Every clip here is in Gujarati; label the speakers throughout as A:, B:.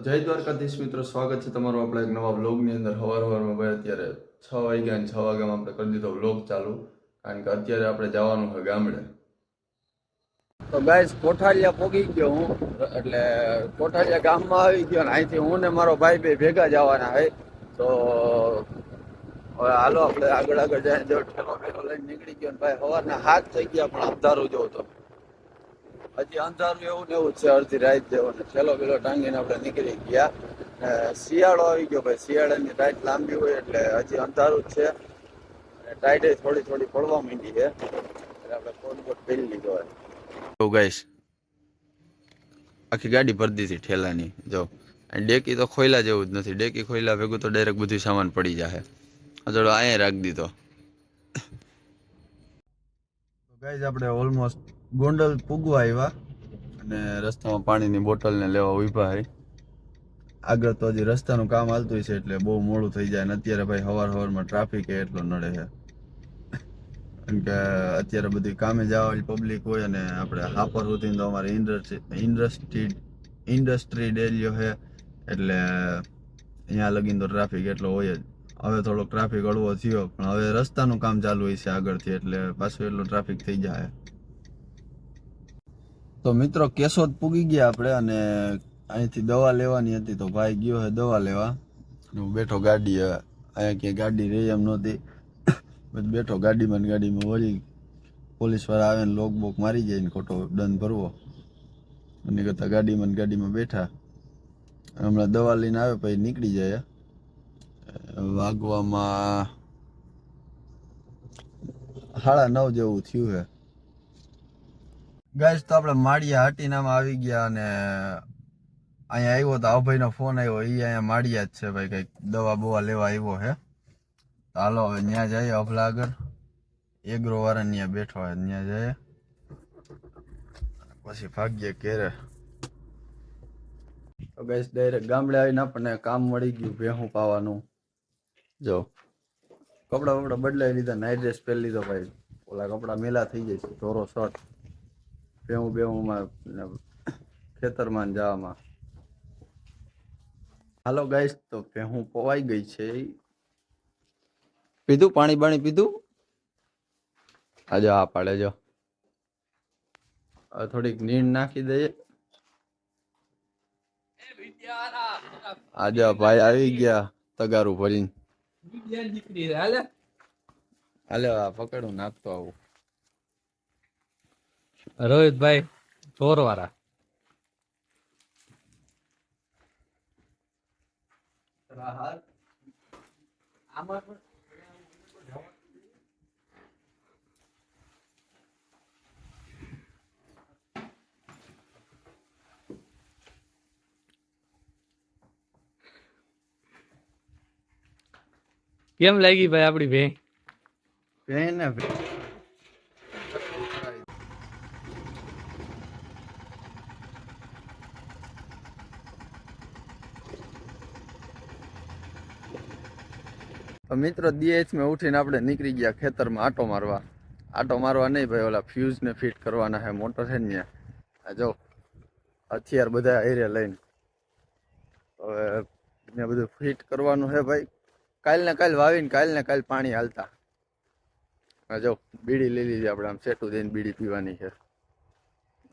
A: જય દ્વારકાધીશ મિત્રો, સ્વાગત છે તમારું આપણા એક નવા વ્લોગની અંદર. સવારમાં ભાઈ અત્યારે 6 વાગ્યા અને 6 વાગ્યામાં આપણે કરી દીધો વ્લોગ ચાલુ, કારણ કે અત્યારે આપણે જવાનું છે ગામડે. તો ગાઈસ કોઠારિયા પોગી ગયો હું, એટલે કોઠારિયા ગામમાં આવી ગયો ને અહીંથી હું ને મારો ભાઈ બે ભેગા જવાના છે. તો હવે હાલો આપણે આગળ જાય. જો ઠેલો ફેલો લઈને નીકળી ગયો ને ભાઈ, સવારના 7 થઈ ગયા પણ અંધારું જો તો હજી અંધારું એવું ને એવું છે. અડધી રાત જેવો ને છેલ્લો પેલો ટાંગીને આપણે નીકળી ગયા. શિયાળો આવી ગયો ભાઈ, શિયાળાની રાત લાંબી હોય એટલે હજી અંધારું જ છે અને ટાઈડે થોડી થોડી પડવા માંડી છે એટલે આપણે કોટ પહેરી લીધો હોય. તો ગાઈસ આખી ગાડી ભરી દીધી ઠેલાની. જો ડેકી તો ખોયલા જેવું જ નથી. ડેકી ખોયલા ભેગું તો ડાયરેક્ટ બધું સામાન પડી જાય. ચલો અહીંયા રાખી દીધો. ગાઈસ આપણે ઓલમોસ્ટ ગોંડલ પૂગવા આવ્યા અને રસ્તામાં પાણીની બોટલને લેવા ઉભા છે. આગળ તો હજી રસ્તાનું કામ હાલતું છે એટલે બહુ મોડું થઈ જાય. અને અત્યારે ભાઈ સવારમાં ટ્રાફિક એટલો નડે છે, કારણ કે અત્યારે બધી કામે જવાવાળી પબ્લિક હોય અને આપણે હાપર સુધી તો અમારે ઇન્ડસ્ટ્રી એરિયો છે એટલે અહીંયા લગીને તો ટ્રાફિક એટલો હોય જ. હવે થોડોક ટ્રાફિક હળવો થયો પણ હવે રસ્તાનું કામ ચાલુ હોય છે આગળથી એટલે પાછું એટલો ટ્રાફિક થઈ જાય. તો મિત્રો કેશોદ પૂગી ગયા આપણે અને અહીંથી દવા લેવાની હતી તો ભાઈ ગયો છે દવા લેવા. હું બેઠો ગાડી, અહીંયા ક્યાંય ગાડી રહી એમ નહોતી. બેઠો ગાડીમાં વળી પોલીસ વાળા આવે ને લોક બોક મારી જાય ને ખોટો દંડ ભરવો અને કરતા ગાડીમાં બેઠા. હમણાં દવા લઈને આવે પછી નીકળી જાય. વાગવામાં 9:30 જેવું થયું છે. ગાઈસ તો આપણે માળિયા હાટીનામાં આવી ગયા અને અહીંયા આવ્યો તો ભાઈનો ફોન આવ્યો. એ અહીંયા માળિયા જ છે ભાઈ, કંઈક દવા બવા લેવા આવ્યો છે. હાલો હવે ત્યાં જઈએ. અભલા આગળ એગ્રો વાળા ત્યાં બેઠો હોય, ત્યાં જઈએ પછી ભાગ્ય ઘેરે. તો ગાઈસ ડાયરેક્ટ ગામડે આવીને આપણને કામ મળી ગયું ભેહું પાવાનું. જો કપડા બપડા બદલાવી લીધા, નાઇટ ડ્રેસ પહેરી લીધો ભાઈ. ઓલા કપડા મેલા થઈ જાય છે ઢોરો શર્ટ બેહુંમાં ખેતરમાં જવામાં. હાલો ગાઈસ તો ભેહું પોવાઈ ગઈ છે. પીધું પાણી બાણી પીધું? આજે આ પાડે જો થોડીક નીણ નાખી દઈએ. આજે ભાઈ આવી ગયા તગારું ભરીને. હાલે પકડું નાખતો આવું.
B: રોહિતભાઈ ચોરવાળા કેમ લાગી ભાઈ આપડી ભેં?
A: ભેં ને મિત્રો DH માં ઉઠીને આપણે નીકળી ગયા ખેતરમાં આટો મારવા. આટો મારવા નહીં ભાઈ, ઓલા ફ્યુઝ ને ફિટ કરવાના છે. મોટર છે ને ત્યાં જો હથિયાર બધા આયરે લઈને હવે ને બધું ફિટ કરવાનું છે ભાઈ. કાલ ને કાલ વાવીને કાલ ને કાલ પાણી હાલતા. જો બીડી લઈ લીધી આપણે, આમ સેટું દઈને બીડી પીવાની છે.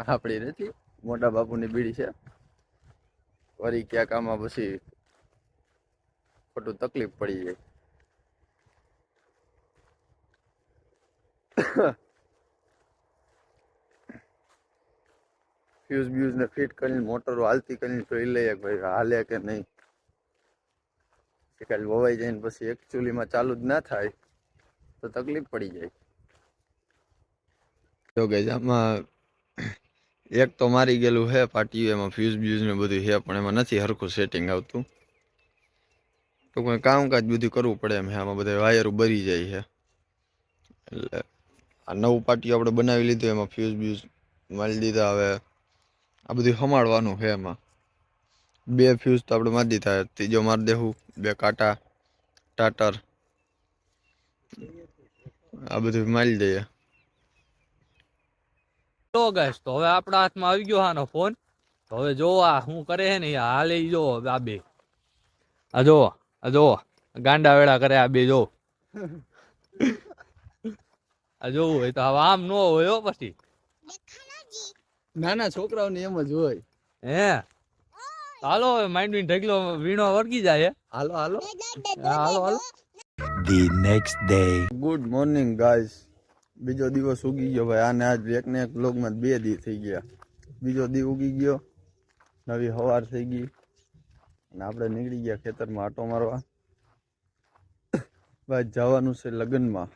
A: આપણી નથી, મોટા બાપુની બીડી છે. વળી ક્યાંક આમાં પછી ખોટું તકલીફ પડી જાય. ફ્યુઝ બ્યુઝ ને ફિટ કરીને મોટરો હાલતી કરીને જોઈ લઈએ ભાઈ હાલે કે નહીં. કાલ વવાઈ જાય ને પછી એકચ્યુઅલીમાં ચાલુ જ ના થાય તો તકલીફ પડી જાય. તો કે આમાં એક તો મારી ગયેલું છે પાટિયું, એમાં ફ્યુઝ બ્યુઝ ને બધું છે પણ એમાં નથી હરખું સેટિંગ આવતું. તો કોઈ કામકાજ બધું કરવું પડે એમ. આમાં બધા વાયરો બરી જાય છે એટલે આ નવું પાટિયું આપણે બનાવી લીધું, એમાં ફ્યુઝ બ્યુઝ મારી દીધા. હવે આ બધું સંભાળવાનું છે. એમાં 2 ફ્યુઝ તો આપણે મારી દીધા, ત્રીજો મારી દેવું. 2 કાંટા ટાટર આ બધું મારી દઈએ.
B: તો ગાઈસ તો હવે આપણા હાથમાં આવી ગયો આનો ફોન તો હવે જો આ શું કરે છે ને હાલે ઈ જો આ બે આ જો ગાંડા વેળા કરે આ બે જો આ જોવું હોય તો હવે આમ નો હોય હો પછી
A: નાના છોકરાઓને એમ જ હોય.
B: હે હાલો હવે માંડવી ઢગલો વીણો વર્ગી જાય
A: હાલો હાલો.
B: હાલો હાલો.
C: The next day.
A: Good morning guys. બીજો દિવસ ઉગી ગયો ભાઈ. આને આજ એક ને એક વ્લોગમાં 2 દી થઈ ગયા. બીજો દી ઉગી ગયો, નવી સવાર થઈ ગઈ અને આપણે નીકળી ગયા ખેતરમાં આટો મારવા. ભાઈ જવાનું છે લગ્નમાં.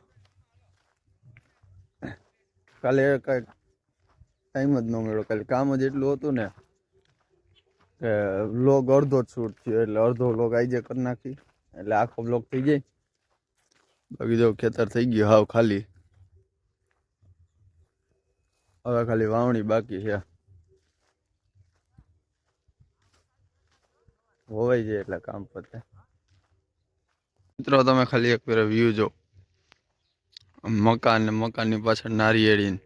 A: કાલે કાંઈ ટાઈમ જ ન મળ્યો. કાલે કામ જ એટલું હતું ને કે વ્લોગ અડધો જ શૂટ થયો, એટલે અડધો વ્લોગ આજે કરી નાખી એટલે આખો વ્લોગ થઈ જાય. બાકી જો ખેતર થઈ ગયું હાવ ખાલી. હવે ખાલી વાવણી બાકી છે. હોવાઈ જાય એટલે કામ પતે. મિત્રો તમે ખાલી એક વાર વ્યૂ જો, મકાન ને મકાનની પાછળ નારિયેળી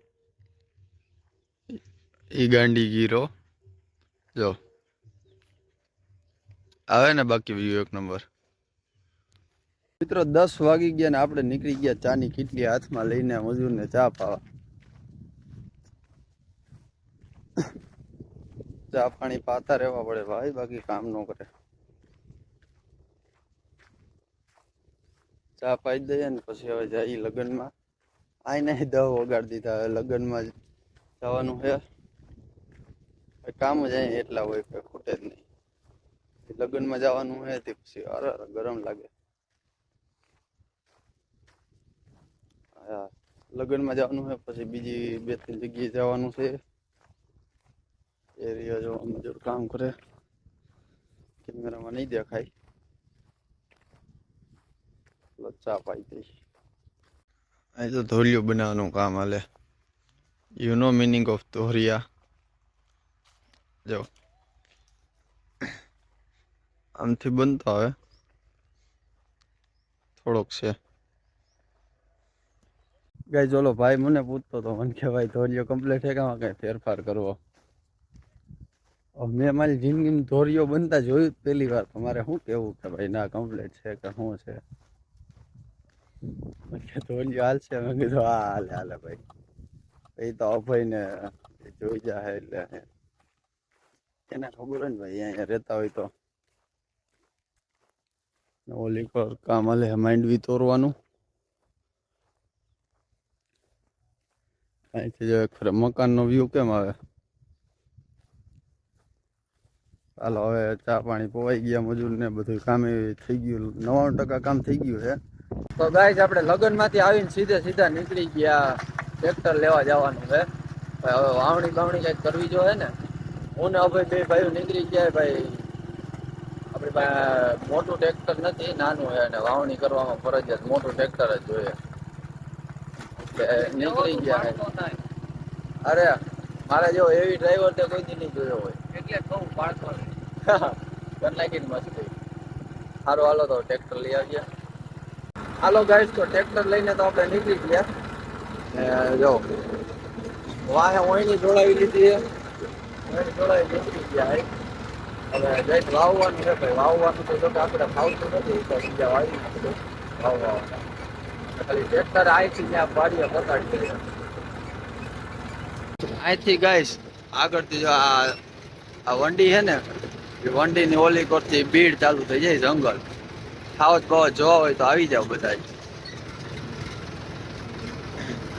A: ઈ ગાંડી ગીરો જો આવે ને. બાકી વ્યૂ એક નંબર. મિત્રો 10 વાગી ગયા ને આપણે નીકળી ગયા ચાની કીટલી હાથમાં લઈને મજૂરને ચા પાવા. ચા પાણી પાતા રહેવા પડે ભાઈ, બાકી કામ ન કરે. ચા પાઈ દઈએ ને પછી હવે જઈએ લગ્નમાં. આઈને 10 વગાડી દીધા. હવે લગ્નમાં જવાનું છે. કામ જ અહીં એટલા હોય કે ખૂટે જ નહીં. લગ્નમાં જવાનું છે તે પછી અરે ગરમ લાગે. હા, લગ્નમાં જવાનું છે પછી બીજી 2-3 જગ્યાએ જવાનું છે. એરિયા જો મજૂર કામ કરે, કેમેરામાં નહીં દેખાય. ચા પાઈ દઈ. અહીં તો ધોરિયો બનાવવાનું કામ હાલે. You no meaning of ધોરિયા. જો આમથી બનતો હવે થોડોક છે. ગાઈ ચોલો ભાઈ મને પૂછતો તો, મને કે ભાઈ ધોરિયો કમ્પ્લીટ છે, કામાં કઈ ફેરફાર કરવો. મેં મારી જિંદગીમાં ધોરિયો બનતા જોયું જ પહેલી વાર. તમારે શું કેવું કે ભાઈ ના કમ્પ્લીટ છે કે શું છે? ધોરિયો હાલશે? મેં કીધું હા હાલે હાલે ભાઈ. એ તો અભયને જોઈ જાય એટલે એને ખબર હોય ને ભાઈ અહીંયા રહેતા હોય તો. ઓલી પર કામ હાલે માંડવી તોરવાનું. અહીંથી જો ખરે મકાનનો વ્યૂ કેમ આવે. ચાલો હવે ચા પાણી પોવાઈ ગયા, મજૂરને બધું કામ થઈ ગયું. 99% કામ થઈ ગયું છે. તો ગાઈસ આપણે લગ્નમાંથી આવીને સીધા નીકળી ગયા ટ્રેક્ટર લેવા જવાનું છે. હવે વાવણી કંઈક કરવી જોઈએ ને. હું ને અભય 2 ભાઈઓ નીકળી ગયા ભાઈ. આપણી પાસે મોટું ટ્રેક્ટર નથી, નાનું છે અને વાવણી કરવામાં ફરજિયાત મોટું ટ્રેક્ટર જ જોઈએ. એટલે નીકળી ગયા. અરે મારે જેવો એવી ડ્રાઈવર તે કોઈ દી નહીં જોયો હોય એટલે કહું પાડતો નાખીને મસ્તી. સારું હાલો તો ટ્રેક્ટર લઈ આવ્યા. હાલો ગાઈસ, તો ટ્રેક્ટર લઈને તો આપણે નીકળી ગયા. જો વાહે ઓઈની જોડાવી લીધી છે. ઓઈની જોડાવી નીકળી ગયા. હવે જઈને વાવવાનું છે ભાઈ. વાવવાનું તો જો કે આપણે ફાવતું નથી તો બીજા વાવી નાખીશું વાવવાનું. ખાલી ટ્રેક્ટર અહીંથી ત્યાં પાડીએ પતાડી દઈએ. અહીંથી ગાઈસ આગળથી જો આ વંડી છે ને, એ વંડીની ઓલી કરતી ભીડ ચાલુ થઈ જાય. જંગલ ખાવત બહુ જોવા હોય તો આવી જાવ બધા.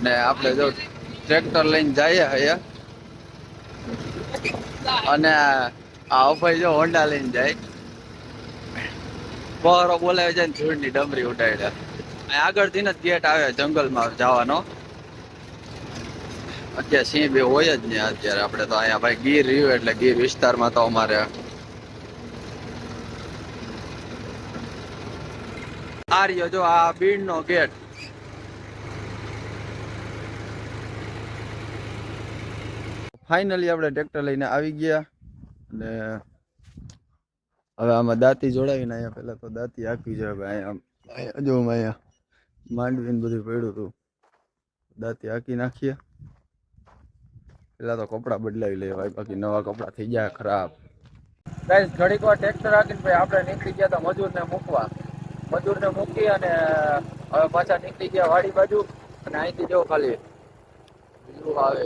A: ને આપણે જો ટ્રેક્ટર લઈને જઈએ અહીંયા, અને આ અભય જો હોન્ડા લઈને જાય. પહોરો બોલાવે જાય ને ધૂળની ડમરી ઉડાડે. આગળથી ને ગેટ આવે જંગલમાં જવાનો. અત્યારે સિંહ બે હોય જ ને. અત્યારે આપણે તો અહીંયા ભાઈ ગીર રહ્યું એટલે ગીર વિસ્તારમાં તો અમારે આ રહ્યો જો આ બીડનો ગેટ. ફાઇનલી આપણે ટ્રેક્ટર લઈને આવી ગયા. અને હવે આમાં દાંતી જોડાવીને અહીંયા પહેલા તો દાંતી હાંકવી છે. અહીંયા જો અહીંયા માંડવીને બધું પડ્યું હતું. દાંતી હાંકી નાખીએ. પેલા તો કપડાં બદલાવી લેવાય, બાકી નવા કપડાં થઈ જાય ખરાબ. ગાઈસ ઘડીક વાર ટ્રેક્ટર રાખીને ભાઈ આપણે નીકળી ગયા હતા મજૂરને મૂકવા. મજૂરને મૂકી અને હવે પાછા નીકળી ગયા વાડી બાજુ. અને અહીંથી જો ખાલી વ્યૂ આવે.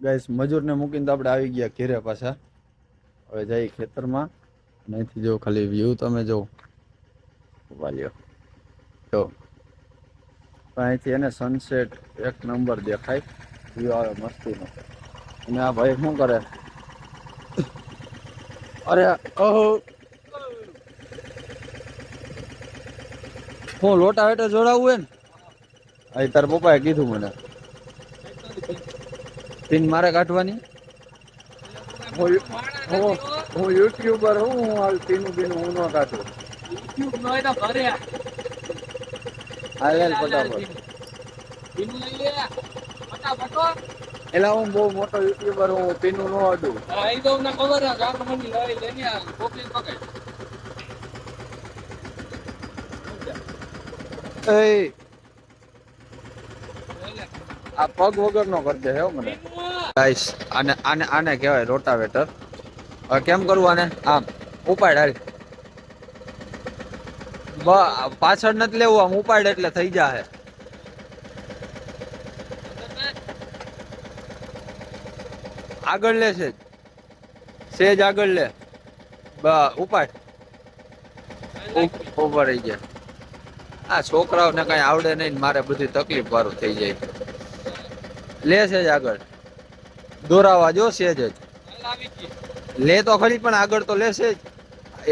A: ગાઈસ મજૂરને મૂકીને તો આપણે આવી ગયા ઘેરે પાછા. હવે જઈ ખેતરમાં અને અહીંથી જો ખાલી વ્યૂ તમે જો વાલ્યો જો અહીંથી એને સનસેટ એક નંબર દેખાય, વ્યૂ આવે મસ્તીનો. અને આ ભાઈ શું કરે, અરે ઓહો હું લોટા વેટે જોડાવું હે ને અહીં તાર પપ્પાએ કીધું મને પિન મારે કાઢવાની. હું યુટ્યુબર હું હાલ પીનું બીનું હું ન કાઢું. હાલ ફટાફટ એલા હું બહુ મોટો યુટ્યુબર હું પીનું ન અડું. આ પગ વગર નો કરજે હે મને. ગાઈસ આને આને આને કહેવાય રોટાવેટર. હવે કેમ કરવું આને? આમ ઉપાડ હાલ. પાછળ નથી લેવું, આમ ઉપાડ એટલે થઈ જાય. આગળ લે સેજ આગળ લે. ઉપાડ ઉપર રહી ગયા. આ છોકરાઓને કઈ આવડે નહીં, મારે બધી તકલીફ વાળું થઈ જાય. લે સેજ આગળ દોરાવા જો સેજ જ લે તો ખરી, પણ આગળ તો લે સેજ.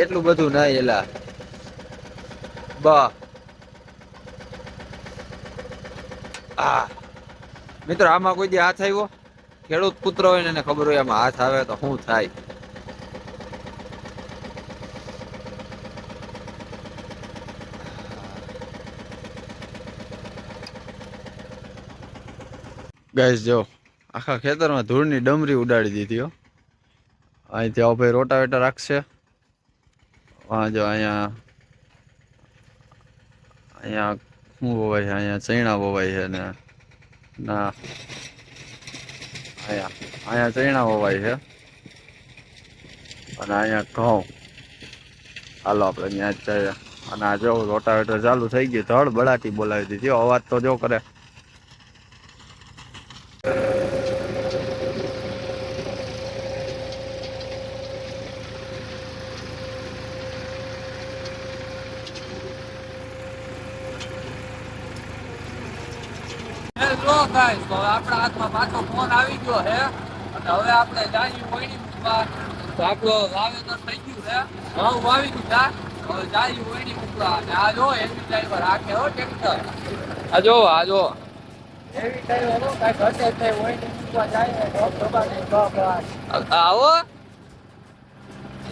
A: એટલું બધું નહીં એલા. મિત્રો આમાં કોઈ દી હાથ આવ્યો? ખેડૂત પુત્ર હોય ને એને ખબર હોય આમાં હાથ આવે તો શું થાય. ગાઈસ જો આખા ખેતરમાં ધૂળની ડમરી ઉડાડી દીધી હો. અહીંથી આવો ભાઈ રોટાવેટર રાખશે. જો અહીંયા અહીંયા શું વવાય છે? અહીંયા ચૈણા વવાય છે ને ના અહીંયા ચૈણા વવાય છે અને અહીંયા ઘઉં. હાલો આપણે ત્યાં જ જઈએ. અને આ જો રોટાવેટર ચાલુ થઈ ગયું, ધડ બળાટી બોલાવી દીધી. અવાજ તો જો કરે.
B: આપણા હાથમાં પાછો ફોન આવી ગયો છે અને હવે આપણે જાયું વણી મૂકવા. તો આપણું વાવેતર થઈ ગયું છે, ઘઉં વાવી દીધા. હવે જાયું વણી મૂકવા. અને આ જો એવી ડ્રાઈવર રાખે હો ટ્રેક્ટર. આ જો એવી ડ્રાઈવર કાંઈક હશે તે વણી મૂકવા જાય આવો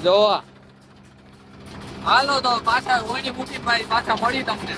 B: જો. હાલો તો પાછા વણી મૂકી પાછા મળી તમને.